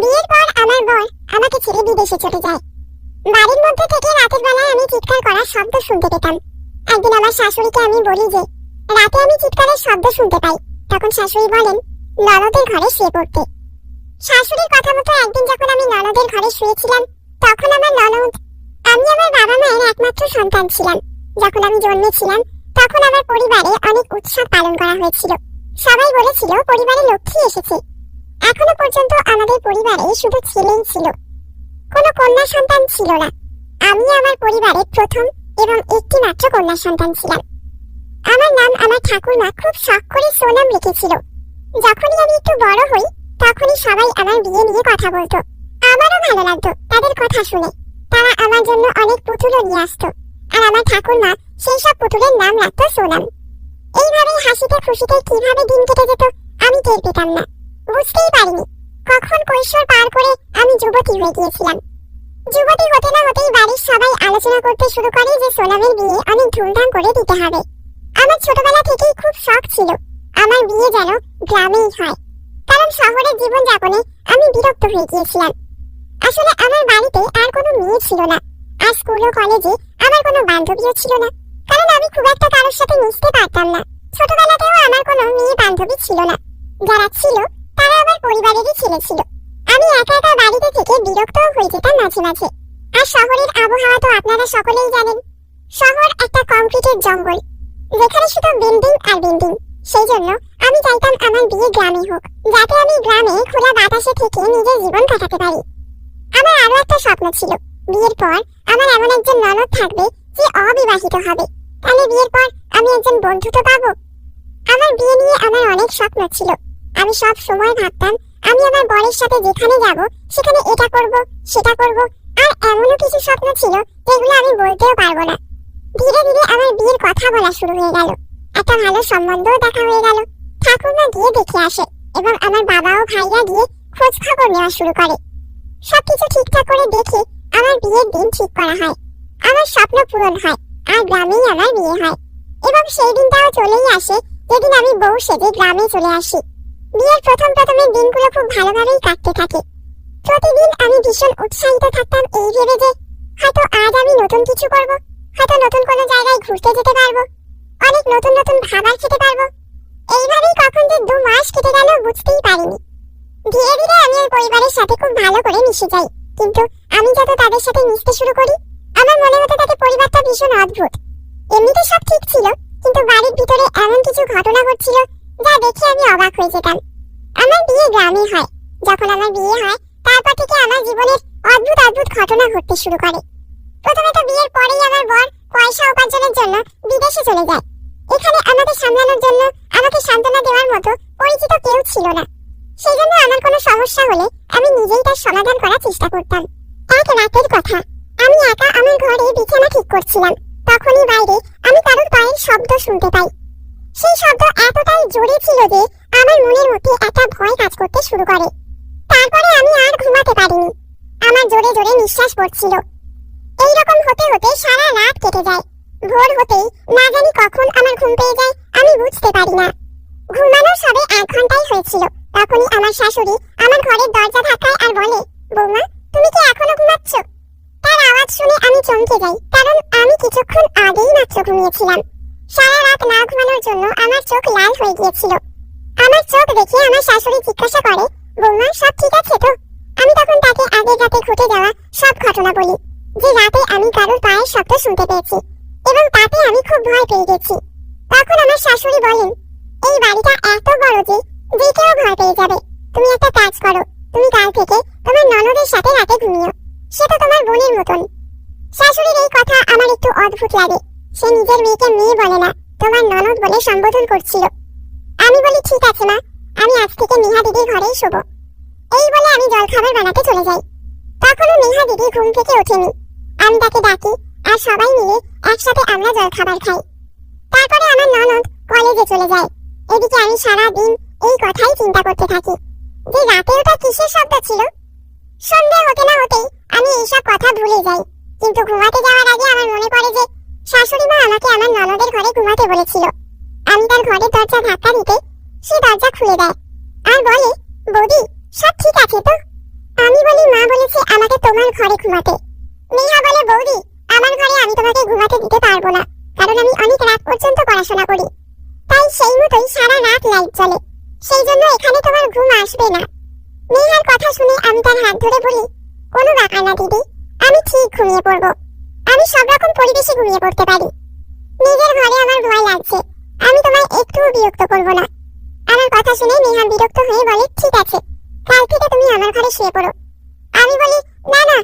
বিয়ের পর আমার বর আমাকে ছেড়ে বিদেশে চলে যায়। বাড়ির মধ্যে থেকে রাতের বেলায় আমি চিৎকার করার শব্দ শুনতে পেতাম। একদিন আমার শাশুড়িকে আমি বলি যে রাতে আমি চিৎকারের শব্দ শুনতে পাই। তখন শাশুড়ি বলেন ননদের ঘরে শুয়ে পড়তে। শাশুড়ির কথা মতো একদিন যখন আমি ননদের ঘরে শুয়েছিলাম, তখন আমার ননদ, আমি আমার বাবা মায়ের একমাত্র সন্তান ছিলাম। যখন আমি জন্মেছিলাম তখন আমার পরিবারে অনেক উৎসব পালন করা হয়েছিল। সবাই বলেছিল পরিবারে লক্ষ্মী এসেছে। এখনো পর্যন্ত আমাদের পরিবারে শুধু ছেলেই ছিল, কোনো কন্যা সন্তান ছিল না। আমি আমার পরিবারের প্রথম এবং একটি মাত্র কন্যা সন্তান ছিলাম। আমার নাম আমার ঠাকুরমা খুব শখ করে সোনাম রেখেছিল। যখনই আমি একটু বড় হই তখনই সবাই আমার বিয়ে নিয়ে কথা বলতো। আমারও ভালো লাগতো তাদের কথা শুনে। তারা আমার জন্য অনেক পুতুলও নিয়ে আসতো, আর আমার ঠাকুরমা সেই সব পুতুলের নাম রাখতো সোনাম। এইভাবেই হাসিতে খুশিতে কিভাবে দিন কেটে যেত আমি টের পেতাম না, বুঝতেই পারিনি কখন কৈশোর পার করে আমি যুবতী হয়ে গিয়েছিলাম। যুবতী হতে না হতেই বাড়ির সবাই আলোচনা করতে শুরু করে যে সোনামের বিয়ে অনেক ধুমধাম করে দিতে হবে। আমার ছোটবেলা থেকেই খুব শখ ছিল আমার বিয়ে যেন গ্রামেই হয়, কারণ শহরের জীবন যাপনে আমি বিরক্ত হয়ে গিয়েছিলাম। আসলে আমার বাড়িতে আর কোনো মেয়ে ছিল না, আর স্কুল ও কলেজে আমার কোনো বান্ধবীও ছিল না, কারণ আমি খুব একটা কারোর সাথে মিশতে পারতাম না। ছোটবেলাতেও আমার কোনো মেয়ে বান্ধবী ছিল না, যারা ছিল তারা আমার পরিবারেরই ছেলে ছিল। আমি একা একা বাড়িতে থেকে বিরক্তও হয়ে যেতাম মাঝে মাঝে। আর শহরের আবহাওয়া তো আপনারা সকলেই জানেন। শহর একটা কংক্রিটের জঙ্গল, যেখানে শুধু বিল্ডিং আর বিল্ডিং। সেই জন্য আমি চাইতাম আমার বিয়ে গ্রামে হোক, যাতে আমি গ্রামে খোলা বাতাসে থেকে নিজের জীবন কাটাতে পারি। আমার আরো একটা স্বপ্ন ছিল, বিয়ের পর আমার এমন একজন ননদ থাকবে যে অবিবাহিত হবে। তাহলে বিয়ের পর আমি একজন বন্ধু তো পাবো। আমার বিয়ে নিয়ে আমার অনেক স্বপ্ন ছিল। আমি সব সময় ভাবতাম আমি আমার বরের সাথে যেখানে যাব সেখানে এটা করব সেটা করব, আর এমনও কিছু স্বপ্ন ছিল যেগুলো আমি বলতেও পারবো না। ধীরে ধীরে আমার বিয়ের কথা বলা শুরু হয়ে গেল, একটা ভালো সম্বন্ধও দেখা হয়ে গেল। ঠাকুরমা গিয়ে দেখে আসে এবং আমার বাবা ও ভাইরা গিয়ে খোঁজ খবর নেওয়া শুরু করে। সবকিছু ঠিকঠাক করে দেখে আমার বিয়ের দিন ঠিক করা হয়। আমার স্বপ্ন পূরণ হয়, আর গ্রামেই আমার বিয়ে হয়। এবং সেই দিনটাও চলেই আসে যেদিন আমি বউ সেজে গ্রামে চলে আসি। বিয়ের প্রথমের দিনগুলো খুব ভালোভাবেই কাটতে থাকে। প্রতিদিন আমি ভীষণ উৎসাহিত থাকতাম এই ভেবে যে হয়তো আজ আমি নতুন কিছু করব, হয়তো নতুন কোনো জায়গায় ঘুরতে যেতে পারবো, অনেক নতুন নতুন খাবার খেতে পারবো। এইভাবেই কখন যে 2 মাস কেটে গেল বুঝতেই পারিনি। ধীরে ধীরে আমি ওই পরিবারের সাথে খুব ভালো করে মিশে যাই, কিন্তু আমি যত তাদের সাথে মিশতে শুরু করি আমার মনে হতো তাদের পরিবারটা ভীষণ অদ্ভুত। এমনিতে সব ঠিক ছিল, কিন্তু বাড়ির ভিতরে এমন কিছু ঘটনা ঘটছিল যা দেখে আমি অবাক হয়ে যেতাম। আমার বিয়ে গ্রামে হয়। যখন আমার বিয়ে হয় তারপর থেকে আমার জীবনের অদ্ভুত অদ্ভুত ঘটনা ঘটতে শুরু করে। প্রথমে তো বিয়ের পরেই আমার বর পয়সা উপার্জনের জন্য বিদেশে চলে যায়। এখানে আমাকে সামলানোর জন্য, আমাকে সান্ত্বনা দেওয়ার মতো পরিচিত কেউ ছিল না। সেই জন্য আমার কোনো সমস্যা হলে আমি নিজেই তার সমাধান করার চেষ্টা করতাম। এক রাতের কথা, আমি একা আমার ঘরে বিছানা ঠিক করছিলাম। তখনই বাইরে আমি কারোর পায়ের শব্দ শুনতে পাই। সেই শব্দ এতটাই জোরে ছিল যে আমার মনের মধ্যে একটা ভয় কাজ করতে শুরু করে। তারপরে আমি আর ঘুমাতে পারিনি, আমার জোরে জোরে নিঃশ্বাস পড়ছিল। এইরকম হতে হতে সারা রাত কেটে যায়। ভোর হতেই না জানি কখন আমার ঘুম পেয়ে যায়, আমি বুঝতে পারি না। ঘুমানোর সবে 1 ঘন্টাই হয়েছিল, তখনই আমার শাশুড়ি আমার ঘরের দরজা ধাক্কায় আর বলে, বৌমা তুমি কি এখনো ঘুমাচ্ছ? তার আওয়াজ শুনে আমি চমকে যাই, কারণ আমি কিছুক্ষণ আগেই মাত্র ঘুমিয়েছিলাম। সারা রাত না ঘুমানোর জন্য আমার চোখ লাল হয়ে গিয়েছিল। আমার চোখ দেখে আমার শাশুড়ি জিজ্ঞাসা করে, বৌমা সব ঠিক আছে তো? আমি তখন তাকে আগের রাতে ঘটে যাওয়া সব ঘটনা বলি, যে রাতে আমি কারোর পায়ের শব্দ শুনতে পেয়েছি এবং তাতে আমি খুব ভয় পেয়ে গেছি। তখন আমার শাশুড়ি বলেন, এই বাড়িটা এত বড় যে যে কেউ ভয় পেয়ে যাবে। তুমি একটা কাজ করো, তুমি কাল থেকে তোমার ননদের সাথে রাতে ঘুমিও, সে তো তোমার বোনের মতন। শাশুড়ির এই কথা আমার একটু অদ্ভুত লাগে। সে নিজের মেয়েকে মেয়ে বলে না, তোমার ননদ বলে সম্বোধন করছিল। আমি বলি, ঠিক আছে মা, আমি আজ থেকে নেহা দিদির ঘরেই শোবো। এই বলে আমি জলখাবার বানাতে চলে যাই। তখনও নেহা দিদি ঘুম থেকে ওঠেনি। আমি তাকে ডাকি আর সবাই মিলে একসাথে আমরা জলখাবার খাই। তারপরে আমার ননদ কলেজে চলে যায়। এদিকে আমি সারা দিন এই কথাই চিন্তা করতে থাকি যে রাতে ওটা কিসের শব্দ ছিল। সন্ধ্যা হতে না হতেই আমি এইসব কথা ভুলে যাই, কিন্তু ঘুমাতে যাওয়ার আগে আমার মনে পড়ে যে শাশুড়ি মা আমাকে আমার ননদের ঘরে ঘুমাতে বলেছিল। আমি তার ঘরের দরজা ধাক্কা দিতে সে দরজা খুলে দেয় আর বলে, বৌদি সব ঠিক আছে তো? বলেছে আমাকে তোমার ঘরে ঘুমাতে। নেহা বলে, বৌদি আমার ঘরে আমি তোমাকে ঘুমাতে দিতে পারবো না, কারণ আমি অনেক রাত পর্যন্ত পড়াশোনা করি, তাই সেই মতোই সারা রাত লাইট জ্বলে, সেই জন্য এখানে তোমার ঘুম আসবে না। নেহার কথা শুনে আমি তার হাত ধরে বলি, কোনো ব্যাপার না দিদি, আমি ঠিক ঘুমিয়ে পড়বো, আমি সব রকম পরিবেশে ঘুমিয়ে পড়তে পারি। নিজের ঘরে আমার ভয় লাগছে, আমি তোমায় একটুও বিরক্ত করবো না। আমার কথা শুনে নেহা বিরক্ত হয়ে বলে, ঠিক আছে, কাল থেকে তুমি আমার ঘরে শুয়ে পড়ো। আমি বলি, না না,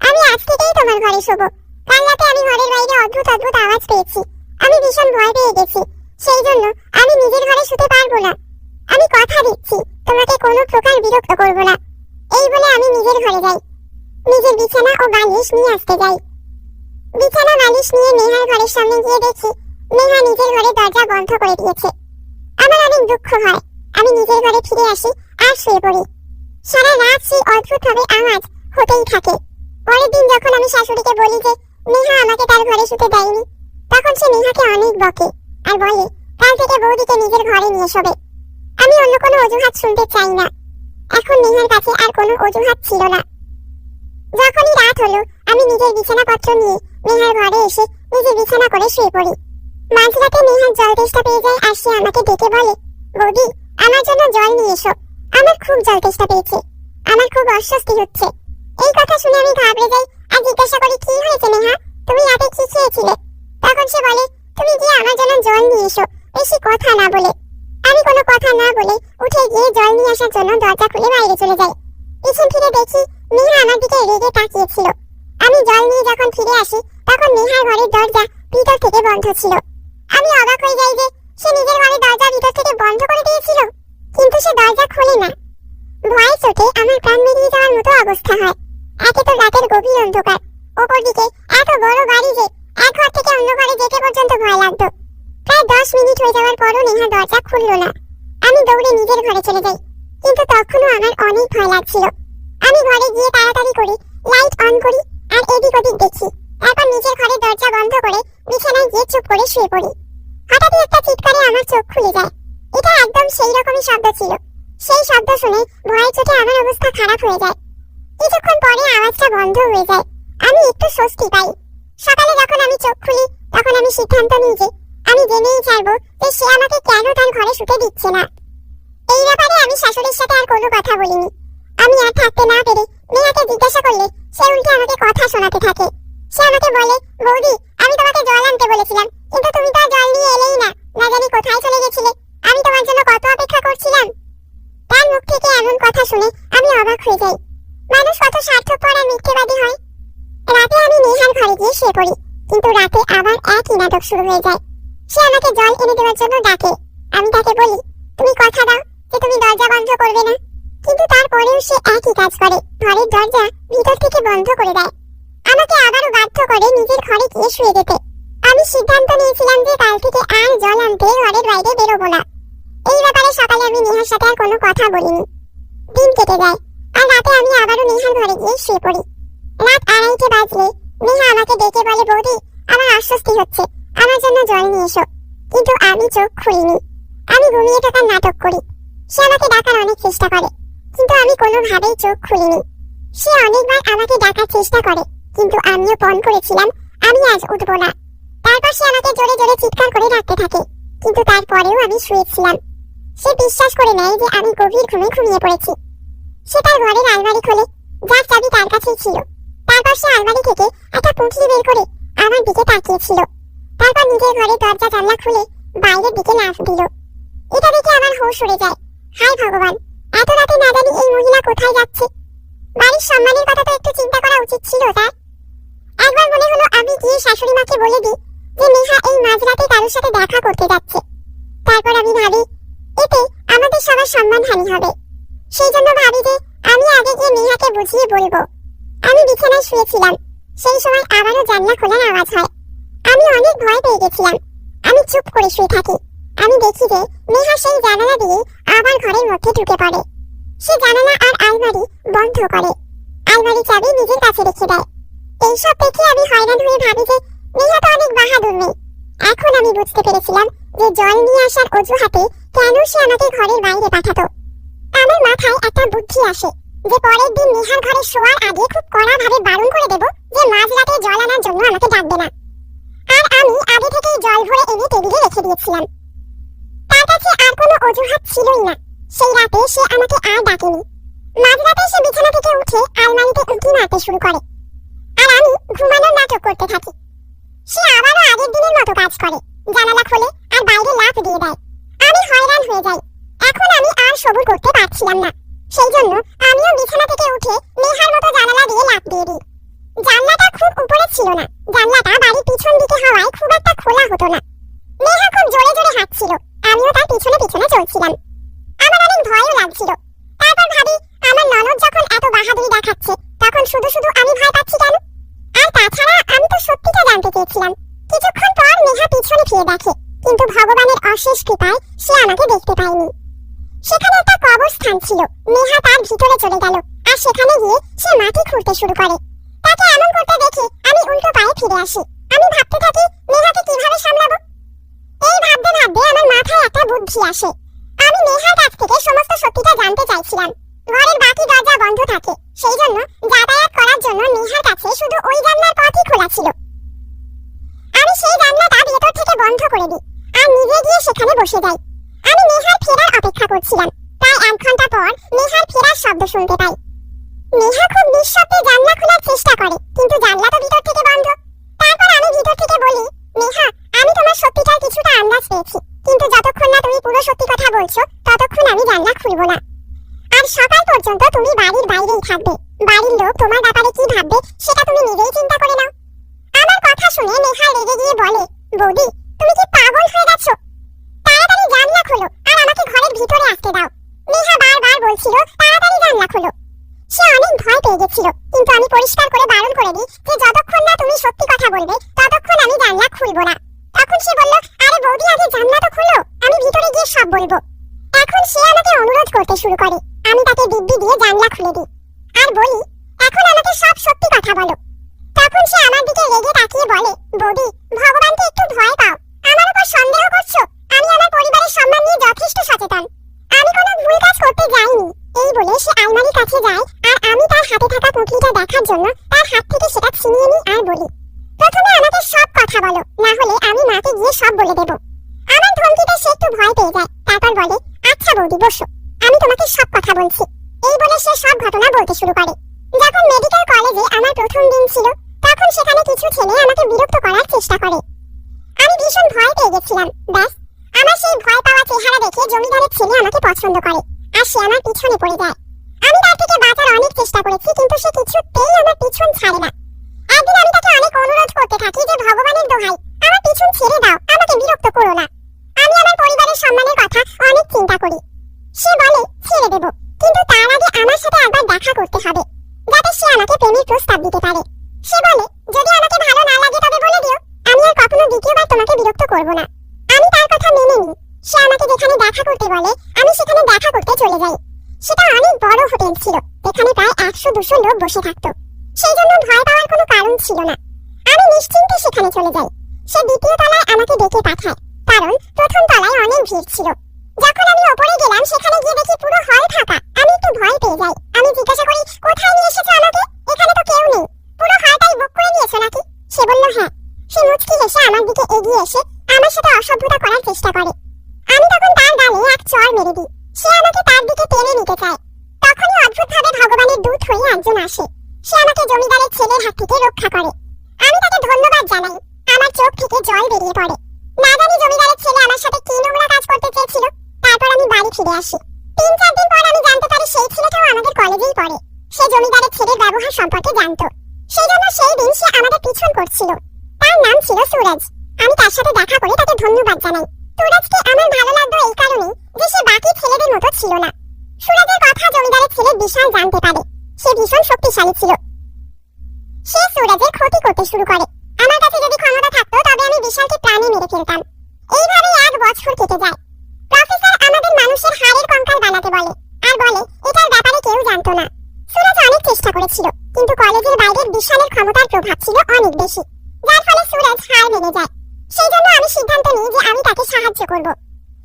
আমি আজ থেকেই তোমার ঘরে শোবো। কাল রাতে আমি ঘরের বাইরে অদ্ভুত অদ্ভুত আওয়াজ পেয়েছি, আমি ভীষণ ভয় পেয়ে গেছি, সেই জন্য আমি নিজের ঘরে শুতে পারবো না। আমি কথা দিচ্ছি তোমাকে কোনো প্রকার বিরক্ত করবো না। এই বলে আমি নিজের ঘরে যাই, নিজের বিছানা ও বালিশ নিয়ে আসতে যাই। বিছানা বালিশ নিয়ে নেহার ঘরের সামনে গিয়ে দেখি নেহা নিজের ঘরে দরজা বন্ধ করে দিয়েছে। আমার অনেক দুঃখ হয়, আমি নিজের ঘরে ফিরে আসি আর শুয়ে পড়ি। সারা রাত সেই অদ্ভুতভাবে আওয়াজ হতেই থাকে। পরের দিন যখন আমি শাশুড়িকে বলি যে নেহা আমাকে তার ঘরে শুতে দেয়নি, তখন সে নেহাকে অনেক বকে আর বলে, কাল থেকে বৌদিকে নিজের ঘরে নিয়ে শোবে। আমি অন্য কোনো অজুহাত শুনতে চাই না, এখন নেহার কাছে আর কোনো অজুহাত ছিল না। যখনই রাত হলো আমি নিজের বিছানাপত্র নিয়ে নেহার ঘরে এসে নিজে বিছানা করে শুয়ে পড়ি। মাঝরাতে নেহার জল তেষ্টা পেয়ে যায় আর সে আমাকে ডেকে বলে, বৌদি আমার জন্য জল নিয়ে এসো, আমার খুব জল তেষ্টা পেয়েছে, আমার খুব অস্বস্তি হচ্ছে। এই কথা শুনে আমি ঘাবড়ে যাই আর জিজ্ঞাসা করি, কি হয়েছে নেহা, তুমি রাতে কি খেয়েছিলে? তখন সে বলে, তুমি গিয়ে আমার জন্য জল নিয়ে এসো, বেশি কথা না বলে। আমি কোনো কথা না বলে উঠে গিয়ে জল নিয়ে আসার জন্য দরজা খুলে বাইরে চলে যাই। পিছন ফিরে দেখি নেহা আমার দিকে রেগে তাকিয়েছিল। আমি জল নিয়ে যখন ফিরে আসি তখন নেহার ঘরের দরজা ভিতর থেকে বন্ধ ছিল। আমি অবাক হয়ে যাই যে সে নিজের ঘরের দরজা ভিতর থেকে বন্ধ করে দিয়েছিল, কিন্তু সে দরজা খোলে না। ভয়ে চোটে আমার প্রাণ বেরিয়ে যাওয়ার মতো অবস্থা হয়। একে তো রাতের গভীর অন্ধকার, অপরদিকে এত বড় বাড়ি যে এক ঘর থেকে অন্য ঘরে যেতে পর্যন্ত ভয় লাগতো। প্রায় 10 মিনিট হয়ে যাওয়ার পরও নেহা দরজা খুলল না। আমি দৌড়ে নিজের ঘরে চলে যাই, কিন্তু তখনও আমার অনেক ভয় লাগছিল। আমি ঘরে গিয়ে তাড়াতাড়ি করে লাইট অন করি আর এদিক ওদিক দেখি, তারপর নিজের ঘরের দরজা বন্ধ করে বিছানায় গিয়ে চুপ করে শুয়ে পড়ি। হঠাৎই একটা চিৎকারে আমার চোখ খুলে যায়। এটা একদম সেই রকমই শব্দ ছিল। সেই শব্দ শুনে ভয়ে চোটে আমার অবস্থা খারাপ হয়ে যায়। কিছুক্ষণ পরে আওয়াজটা বন্ধ হয়ে যায়, আমি একটু স্বস্তি পাই। সকালে যখন আমি চোখ খুলি তখন আমি সিদ্ধান্ত নিই যে আমি জেনেই ছাড়বো যে সে আমাকে কেন তার ঘরে শুতে দিচ্ছে না। এই ব্যাপারে আমি শাশুড়ির সাথে আর কোনো কথা বলিনি। আমি আর থাকতে না পেরে নেহাকে জিজ্ঞাসা করলে সে উল্টে আমাকে কথা শোনাতে থাকে। সে আমাকে বলে, বৌদি আমি তোমাকে জল আনতে বলেছিলাম, কিন্তু তুমি তো জল নিয়ে এলেই না, না জানি কোথায় চলে গেছিলে, আমি তোমার জন্য কত অপেক্ষা করছিলাম। তার মুখ থেকে এমন কথা শুনে আমি অবাক হয়ে যাই। মানুষ কত স্বার্থপর আর মিথ্যেবাদী হয়। রাতে আমি নেহার ঘরে গিয়ে শুয়ে পড়ি, কিন্তু রাতে আবার একই নাটক শুরু হয়ে যায়। সে আমাকে জল এনে দেওয়ার জন্য ডাকে। আমি তাকে বলি, তুমি কথা দাও যে তুমি দরজা বন্ধ করবে না, কিন্তু তারপরেও সে একই কাজ করে, ঘরের দরজা ভিতর থেকে বন্ধ করে দেয়। আমাকে আবারও বাধ্য করে নিজের ঘরে গিয়ে শুয়ে যেতে। আমি সিদ্ধান্ত নিয়েছিলাম যে কাল থেকে আর জল আনতে ঘরের বাইরে বেরোবো না। এই ব্যাপারে সকালে আমি নেহার সাথে আর কোনো কথা বলিনি। দিন কেটে যায় আর রাতে আমি আবারও নেহার ঘরে গিয়ে শুয়ে পড়ি। রাত 2:30 বাজলে নেহা আমাকে ডেকে বলে, বৌদি আমার অস্বস্তি হচ্ছে, আমার জন্য জল নিয়ে এসো। কিন্তু আমি চোখ খুলিনি, আমি ঘুমিয়ে থাকার নাটক করি। সে আমাকে ডাকার অনেক চেষ্টা করে, কিন্তু আমি কোনোভাবেই চোখ খুলিনি। সে অনেকবার আমাকে ডাকার চেষ্টা করে, কিন্তু আমিও পণ করেছিলাম আমি আজ উঠবো না। তারপর সে আমাকে জোরে জোরে চিৎকার করে ডাকতে থাকে, কিন্তু তারপরেও আমি শুয়েছিলাম। সে বিশ্বাস করে নেয় যে আমি গভীর ঘুমে ঘুমিয়ে পড়েছি। সে তার ঘরের আলমারি খোলে, যার চাবি তার কাছেই ছিল। তারপর সে আলমারি থেকে একটা পুঁটলি বের করে আমার দিকে তাকিয়েছিল। তারপর নিজের ঘরের দরজা জানলা খুলে বাইরের দিকে লাফ দিল। এটা দেখে আমার হুঁশ উড়ে যায়। হায় ভগবান, এত রাতে না জানি এই মহিলা কোথায় যাচ্ছে। বাড়ির সম্মানের কথা তো একটু চিন্তা করা উচিত ছিল তার। একবার মনে হলো আমি গিয়ে শাশুড়ি মাকে বলে দিই যে নেহা এই মাঝরাতে কারোর সাথে দেখা করতে যাচ্ছে। তারপর আমি ভাবি এতে আমাদের সবার সম্মানহানি হবে। সেই জন্য ভাবি যে আমি আগে গিয়ে নেহাকে বুঝিয়ে বলবো। আমি বিছানায় শুয়েছিলাম, সেই সময় আবারও জানলা খোলার আওয়াজ হয়। আমি অনেক ভয় পেয়ে গেছিলাম। আমি চুপ করে শুয়ে থাকি। আমি দেখি যে নেহা সেই জানালা দিয়ে আবার ঘরের মধ্যে ঢুকে পড়ে। সে জানালা আর আলমারি বন্ধ করে, আলমারি চাবি নিজের কাছে রেখে দেয়। এইসব দেখে আমি হয়রান হয়ে ভাবি যে নেহা তো অনেক বাহাদুর মেয়ে। এখন আমি বুঝতে পেরেছিলাম যে জল নিয়ে আসার অজুহাতে কেন সে আমাকে ঘরের বাইরে পাঠাতো। আমার মাথায় একটা বুদ্ধি আসে যে পরের দিন নেহার ঘরে শোয়ার আগে খুব কড়াভাবে বারণ করে দেব যে মাঝরাতে জল আনার জন্য আমাকে ডাকবে না। আর আমি আগে থেকেই জল ভরে এনে টেবিলে রেখে দিয়েছিলাম। তার কাছে আর কোনো অজুহাত ছিলই না। সেই রাতে সে আমাকে আর ডাকেনি। মাঝরাতে সে বিছানা থেকে উঠে আলমারিতে উঁকি মারতে শুরু করে, আর আমি ঘুমানোর নাটক করতে থাকি। সে আবারও আগের দিনের মতো কাজ করে, জানালা খোলে আর বাইরে লাফ দিয়ে দেয়। আমি হয়রান হয়ে যাই। এখন আমি আর সবুর করতে পারছিলাম না। সেই জন্য আমিও বিছানা থেকে উঠে নেহার মতো জানালা দিয়ে লাফ দিয়ে দিই। জানলাটা খুব উপরে ছিল না, জানলাটা বাড়ির পিছন দিকে হওয়ায় খুব একটা খোলা হতো না। নেহা খুব জোরে জোরে হাঁটছিল, আমিও তার পিছনে পিছনে চলছিলাম। আমার অনেক ভয়ও লাগছিল। তারপর ভাবি, আমার ননদ যখন এত বাহাদুরি দেখাচ্ছে, তখন শুধু শুধু আমি ভয় পাচ্ছি কেন? আর তাছাড়া আমি তো সত্যিটা জানতে চেয়েছিলাম। কিছুক্ষণ পর নেহা পিছনে ফিরে দেখে, কিন্তু ভগবানের অশেষ কৃপায় সে আমাকে দেখতে পায়নি। সেখানে একটা কবরস্থান ছিল। নেহা তার ভিতরে চলে গেল, আর সেখানে গিয়ে সে মাটি খুঁড়তে শুরু করে। তাকে এমন করতে দেখে আমি উল্টো পায়ে ফিরে আসি। আমি ভাবতে থাকি, নেহাকে কিভাবে সামলাবো। এই ভাবতে ভাবতে আমার মাথায় একটা বুদ্ধি আসে। আমি নেহার কাছ থেকে সমস্ত সত্যিটা জানতে চাইছিলাম। ঘরের বাকি দরজা বন্ধ থাকে, সেই জন্য যাতায়াত করার জন্য নেহার কাছে শুধু ওই জানলার পথই খোলা ছিল। আমি সেই জানলাটা ভেতর থেকে বন্ধ করে দিই আর নিজে গিয়ে সেখানে বসে যাই। আমি নেহার ফেরার অপেক্ষা করছিলাম। প্রায় 1 ঘন্টা পর নেহার ফেরার শব্দ শুনতে পাই। নেহা খুব নিঃশব্দে জানলা খোলার চেষ্টা করে, কিন্তু জানলা তো ভিতর থেকে বন্ধ। তারপর আমি ভিতর থেকে বলি, নেহা, আমি তোমার সত্যিটার কিছুটা আন্দাজ পেয়েছি, কিন্তু যতক্ষণ না তুমি পুরো সত্যি কথা বলছো ততক্ষণ আমি জানলা খুলবো না। আর সকাল পর্যন্ত তুমি বাড়ির বাইরেই থাকবে। বাড়ির লোক তোমার ব্যাপারে কি ভাববে সেটা তুমি নিজেই চিন্তা করে নাও। আমার কথা শুনে নেহা রেগে গিয়ে বলে, বৌদি, তুমি কি পাগল হয়ে গেছো? তাড়াতাড়ি জানলা খোলো আর আমাকে ঘরের ভিতরে আসতে দাও। নেহা বারবার বলছিল, তাড়াতাড়ি জানলা খোলো। সে অনেক ভয় পেয়ে গেছিল, কিন্তু আমি পরিষ্কার করে বারণ করে দিই যে যতক্ষণ না তুমি সত্যি কথা বলবে ততক্ষণ আমি জানলা খুলবো না। তখন সে বলল, আরে বৌদি, আগে জানলা তো খোলো, আমি ভিতরে গিয়ে সব বলবো। এখন সে আমাকে অনুরোধ করতে শুরু করে। আমি তাকে দিব্যি দিয়ে জানলা খুলে দিই আর বলি, এখন আমাকে সব সত্যি কথা বলো। তখন সে আমার দিকে রেগে তাকিয়ে বলে, বৌদি, ভগবানকে একটু ভয় পাও, আমার উপর সন্দেহ করছো? আমি আমার পরিবারের সম্মান নিয়ে যথেষ্ট সচেতন, আমি কোনো ভুল কাজ করতে যাইনি। এই বলে সে আলমারির কাছে যায় আর আমি তার হাতে থাকা পুঁটলিটা দেখার জন্য তার হাত থেকে সেটা ছিনিয়ে নিই আর বলি, প্রথমে আমাকে সব কথা বলো, না হলে আমি মাকে গিয়ে সব বলে দেব। আমার ধমকিতে সে একটু ভয় পেয়ে যায়। তারপর বলে, আচ্ছা বৌদি, বসো, আমি তোমাকে সব কথা বলছি। এই বলে সে সব ঘটনা বলতে শুরু করে। যখন মেডিকেল কলেজে আমার প্রথম দিন ছিল, তখন সেখানে কিছু ছেলে আমাকে বিরক্ত করার চেষ্টা করে। আমি ভীষণ ভয় পেয়ে গেছিলাম। ব্যাস, আমার সেই ভয় পাওয়া চেহারা দেখে জমিদারের ছেলে আমাকে পছন্দ করে আর সে আমার পিছনে পড়ে যায়। আমি তার থেকে বাঁচার অনেক চেষ্টা করেছি, কিন্তু সে কিছুতেই আমার পিছন ছাড়ে না। একদিন আমি তাকে অনেক অনুরোধ করতে থাকি যে ভগবানের দোহাই, আমার পিছন ছেড়ে দাও, আমাকে বিরক্ত করো না। আমি আমার পরিবারের সম্মানের কথা অনেক চিন্তা করি। সে বলে, ছেড়ে দেব, কিন্তু তার আগে আমার সাথে একবার দেখা করতে হবে, যাতে সে আমাকে প্রেমের প্রস্তাব দিতে পারে। সে বলে, যদি আমাকে ভালো না লাগে তবে বলে দিও, আমি আর কখনো দ্বিতীয়বার তোমাকে বিরক্ত করব না। আমি তার কথা মেনে নিই। সে আমাকে যেখানে দেখা করতে বলে আমি সেখানে দেখা করতে চলে যাই। সেটা অনেক বড় হোটেল ছিল, যেখানে প্রায় 100-200 লোক বসে থাকতো। সেই জন্য ভয় পাওয়ার কোনো কারণ ছিল না। আমি নিশ্চিন্তে সেখানে চলে যাই। সে দ্বিতীয় তলায় আমাকে ডেকে পাঠায়, কারণ প্রথম তলায় অনেক ভিড় ছিল। যখন আমি ওপরে গেলাম, সেখানে গিয়ে দেখি পুরো হল ফাঁকা। আমি একটু ভয় পেয়ে যাই। আমি জিজ্ঞাসা করি, কোথায় নিয়ে এসেছো আমাকে? এখানে তো কেউ নেই, পুরো হলটাই বুক করে নিয়েছো নাকি? সে বলল, হ্যাঁ। সে মুচকি হেসে আমার দিকে এগিয়ে এসে আমার সাথে অসভ্যতা করার চেষ্টা করে। আমি তখন তার গালে এক চড় মেরে দিই। সে আমাকে তার দিকে টেনে নিতে চায়। তখনই অদ্ভুতভাবে ভগবানের দূত হয়ে একজন আসে। সে আমাকে জমিদারের ছেলের হাত থেকে রক্ষা করে। আমি তাকে ধন্যবাদ জানাই। আমার চোখ থেকে জল বেরিয়ে পড়ে। না জানি জমিদারের ছেলে আমার সাথে কি নোংরা কাজ করতে চেয়েছিল। তারপর আমি বাড়ি ফিরে আসি। 3-4 দিন পর আমি জানতে পারি সেই ছেলেটাও আমাদের কলেজেই পড়ে। সে জমিদারের ছেলের ব্যবহার সম্পর্কে জানতো, সেই জন্য সেই দিন সে আমাদের পিছন করছিল। তার নাম ছিল সুরজ। আমি তার সাথে দেখা করে তাকে ধন্যবাদ জানাই। সুরজকে আমার ভালো লাগতো এই কারণে যে সে বাকি ছেলেদের মতো ছিল না। সুরজের কথা জমিদারের ছেলে বিশাল জানতে পারে। সে ভীষণ শক্তিশালী ছিল। সে সুরজের ক্ষতি করতে শুরু করে। আমার কাছে যদি ক্ষমতা থাকতো তবে আমি বিশালকে প্রাণে মেরে ফেলতাম। এইভাবে 1 বছর কেটে যায়। প্রফেসর আমাদের মানুষের হাড়ের কঙ্কাল বানাতে বলে আর বলে এটার ব্যাপারে কেউ জানতো না। সুরজ অনেক চেষ্টা করেছিল, কিন্তু কলেজের বাইরের বিশালের ক্ষমতার প্রভাব ছিল অনেক বেশি, যার ফলে সুরজ হার মেনে যায়। সেই জন্য আমি সিদ্ধান্ত নিই যে আমি তাকে সাহায্য করব,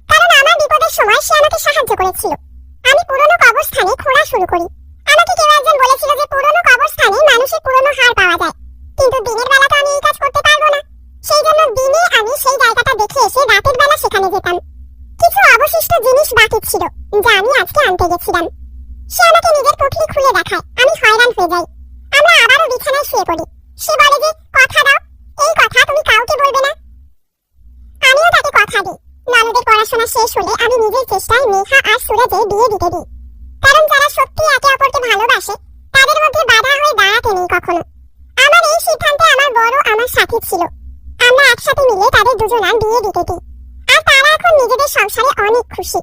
কারণ আমার বিপদের সময় সে আমাকে সাহায্য করেছিল। আমি পুরনো কবরস্থানে খোঁড়া শুরু করি আমাকে কেউ একজন বলেছিল যে পুরনো কবরস্থানে মানুষের পুরনো হাড় পাওয়া যায়, কিন্তু দিনের বেলা তো আমি এই কাজ করতে পারবো না। সেই জন্য দিনে আমি সেই জায়গাটা দেখে এসে রাতের বেলা সেখানে যেতাম। কিছু অবশিষ্ট জিনিস বাকি ছিল যা আমি আজকে আনতে গেছিলাম। সে আমাকে নিজের পুটলি খুলে দেখায়, আমি হয়রান হয়ে যাই। আমরা আবারও বিছানায় শুয়ে পড়ি। সে বলে যে কথা দাও, এই কথা তুমি কাউকে বলবে না। আমিও তাকে কথা দিই, ননদের পড়াশোনা শেষ হলে আমি নিজের চেষ্টায় নেহা আর সুরজের বিয়ে দিতে দিই। কারণ যারা সত্যি একে অপরকে ভালোবাসে তাদের মধ্যে বাধা হয়ে দাঁড়াতে নেই কখনো। আমার এই সিদ্ধান্তে আমার বড় আমার সাথী ছিল। আমরা একসাথে মিলে তাদের দুজনার বিয়ে দিতে দিই, আর তারা এখন নিজেদের সংসারে অনেক খুশি।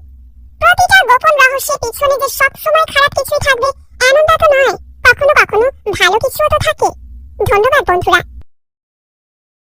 প্রতিটা গোপন রহস্যের পিছনে যে সবসময় খারাপ কিছুই থাকবে এমনটা তো নয়, কখনো কখনো ভালো কিছুও তো থাকে। ধন্যবাদ বন্ধুরা।